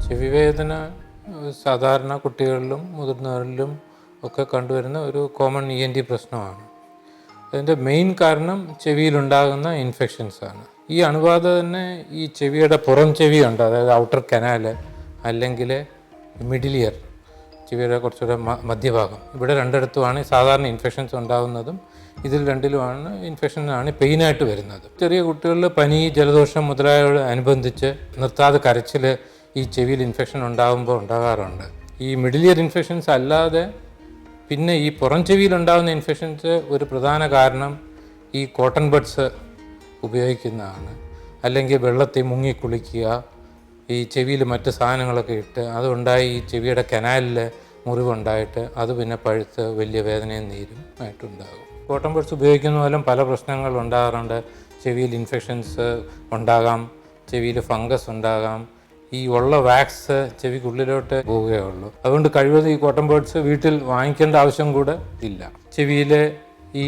ചെവിവേദന സാധാരണ കുട്ടികളിലും മുതിർന്നവരിലും ഒക്കെ കണ്ടുവരുന്ന ഒരു കോമൺ ENT പ്രശ്നമാണ്. അതിൻ്റെ മെയിൻ കാരണം ചെവിയിലുണ്ടാകുന്ന ഇൻഫെക്ഷൻസാണ്. ഈ അണുബാധ തന്നെ ഈ ചെവിയുടെ പുറം ചെവിയുണ്ട്, അതായത് ഔട്ടർ കനാല് അല്ലെങ്കിൽ മിഡിൽ ഇയർ, ചെവിയുടെ കുറച്ചുകൂടെ മധ്യഭാഗം, ഇവിടെ രണ്ടിടത്തുമാണ് സാധാരണ ഇൻഫെക്ഷൻസ് ഉണ്ടാകുന്നതും ഇതിൽ രണ്ടിലുമാണ് ഇൻഫെക്ഷനാണ് പെയിനായിട്ട് വരുന്നത്. ചെറിയ കുട്ടികളിൽ പനി, ജലദോഷം മുതലായവ അനുബന്ധിച്ച് നിർത്താതെ കരച്ചിൽ ഈ ചെവിയിൽ ഇൻഫെക്ഷൻ ഉണ്ടാകുമ്പോൾ ഉണ്ടാകാറുണ്ട്. ഈ മിഡിൽ ഇയർ ഇൻഫെക്ഷൻസ് അല്ലാതെ പിന്നെ ഈ പുറം ചെവിയിലുണ്ടാകുന്ന ഇൻഫെക്ഷൻസ് ഒരു പ്രധാന കാരണം ഈ കോട്ടൺ ബഡ്സ് ഉപയോഗിക്കുന്നതാണ്. അല്ലെങ്കിൽ വെള്ളത്തിൽ മുങ്ങി കുളിക്കുക, ഈ ചെവിയിൽ മറ്റ് സാധനങ്ങളൊക്കെ ഇട്ട് അതുണ്ടായി ഈ ചെവിയുടെ കനാലിൽ മുറിവുണ്ടായിട്ട് അത് പിന്നെ പഴുത്ത് വലിയ വേദനയും നീരും ആയിട്ടുണ്ടാകും. കോട്ടൺ ബഡ്സ് ഉപയോഗിക്കുന്ന മൂലം പല പ്രശ്നങ്ങൾ ഉണ്ടാകാറുണ്ട്. ചെവിയിൽ ഇൻഫെക്ഷൻസ് ഉണ്ടാകാം, ചെവിയിൽ ഫംഗസ് ഉണ്ടാകാം, ഈ ഉള്ള വാക്സ് ചെവിക്കുള്ളിലോട്ട് പോവുകയുള്ളൂ. അതുകൊണ്ട് കഴിവതും ഈ കോട്ടൺ ബഡ്സ് വീട്ടിൽ വാങ്ങിക്കേണ്ട ആവശ്യം കൂടെ ഇല്ല. ചെവിയിലെ ഈ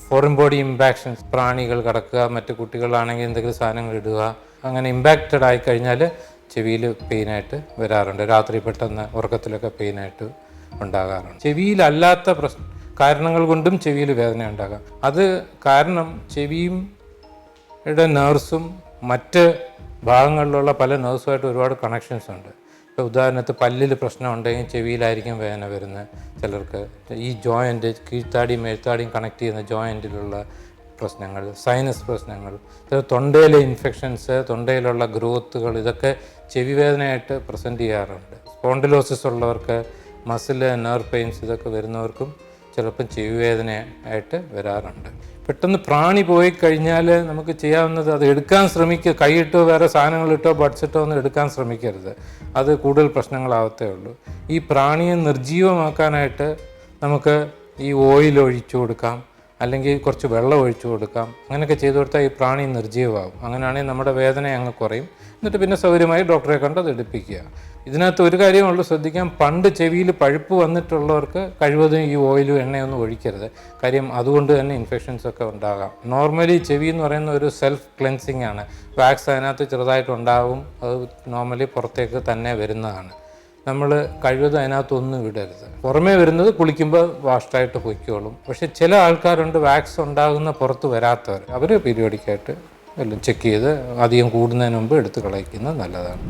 ഫോറിൻ ബോഡി ഇമ്പാക്ഷൻസ്, പ്രാണികൾ കടക്കുക, മറ്റു കുട്ടികളാണെങ്കിൽ എന്തെങ്കിലും സാധനങ്ങൾ ഇടുക, അങ്ങനെ ഇമ്പാക്റ്റഡ് ആയിക്കഴിഞ്ഞാൽ ചെവിയിൽ പെയിനായിട്ട് വരാറുണ്ട്. രാത്രി പെട്ടെന്ന് ഉറക്കത്തിലൊക്കെ പെയിനായിട്ട് ഉണ്ടാകാറുണ്ട്. ചെവിയിലല്ലാത്ത കാരണങ്ങൾ കൊണ്ടും ചെവിയിൽ വേദന ഉണ്ടാകാം. അത് കാരണം ചെവിയുടെ നേഴ്സും മറ്റ് ഭാഗങ്ങളിലുള്ള പല നേഴ്സുമായിട്ട് ഒരുപാട് കണക്ഷൻസ് ഉണ്ട്. ഇപ്പോൾ ഉദാഹരണത്തിന് പല്ലിൽ പ്രശ്നം ഉണ്ടെങ്കിൽ ചെവിയിലായിരിക്കും വേദന വരുന്നത്. ചിലർക്ക് ഈ ജോയിൻ്റ്, കീഴ്ത്താടിയും മേൽത്താടിയും കണക്ട് ചെയ്യുന്ന ജോയിൻറ്റിലുള്ള പ്രശ്നങ്ങൾ, സൈനസ് പ്രശ്നങ്ങൾ, തൊണ്ടയിലെ ഇൻഫെക്ഷൻസ്, തൊണ്ടയിലുള്ള ഗ്രോത്തുകൾ, ഇതൊക്കെ ചെവി വേദനയായിട്ട് പ്രസൻറ്റ് ചെയ്യാറുണ്ട്. സ്പോണ്ടിലോസിസ് ഉള്ളവർക്ക്, മസിൽ നെർവ് പെയിൻസ് ഇതൊക്കെ വരുന്നവർക്കും ചിലപ്പം ചെവി വേദനയായിട്ട് വരാറുണ്ട്. പെട്ടെന്ന് പ്രാണി പോയി കഴിഞ്ഞാൽ നമുക്ക് ചെയ്യാവുന്നത് അത് എടുക്കാൻ ശ്രമിക്കുക. കൈയിട്ടോ വേറെ സാധനങ്ങളിട്ടോ ബഡ്സിട്ടോ ഒന്നും എടുക്കാൻ ശ്രമിക്കരുത്, അത് കൂടുതൽ പ്രശ്നങ്ങളാവത്തേ ഉള്ളൂ. ഈ പ്രാണിയെ നിർജ്ജീവമാക്കാനായിട്ട് നമുക്ക് ഈ ഓയിൽ ഒഴിച്ചു കൊടുക്കാം, അല്ലെങ്കിൽ കുറച്ച് വെള്ളം ഒഴിച്ചു കൊടുക്കാം. അങ്ങനെയൊക്കെ ചെയ്തു കൊടുത്താൽ ഈ പ്രാണി നിർജ്ജീവമാകും. അങ്ങനെയാണെങ്കിൽ നമ്മുടെ വേദന അങ്ങ് കുറയും. എന്നിട്ട് പിന്നെ സൗകര്യമായി ഡോക്ടറെ കണ്ട് അത് എടുപ്പിക്കുക. ഇതിനകത്ത് ഒരു കാര്യമുള്ളൂ ശ്രദ്ധിക്കാം, പണ്ട് ചെവിയിൽ പഴുപ്പ് വന്നിട്ടുള്ളവർക്ക് കഴിവതും ഈ ഓയിലും എണ്ണയൊന്നും ഒഴിക്കരുത്. കാര്യം അതുകൊണ്ട് തന്നെ ഇൻഫെക്ഷൻസ് ഒക്കെ ഉണ്ടാകാം. നോർമലി ചെവി എന്ന് പറയുന്ന ഒരു സെൽഫ് ക്ലെൻസിങ് ആണ്. വാക്സ് അതിനകത്ത് ചെറുതായിട്ടുണ്ടാകും, അത് നോർമലി പുറത്തേക്ക് തന്നെ വരുന്നതാണ്. നമ്മൾ കഴിവതും അതിനകത്തൊന്നും ഇടരുത്. പുറമേ വരുന്നത് കുളിക്കുമ്പോൾ വാഷ്ഡായിട്ട് പൊയ്ക്കോളും. പക്ഷെ ചില ആൾക്കാരുണ്ട് വാക്സ് ഉണ്ടാകുന്ന പുറത്ത് വരാത്തവർ, അവർ പീരിയോഡിക്കായിട്ട് എല്ലാം ചെക്ക് ചെയ്ത് അധികം കൂടുന്നതിന് മുമ്പ് എടുത്ത് കളയിക്കുന്നത് നല്ലതാണ്.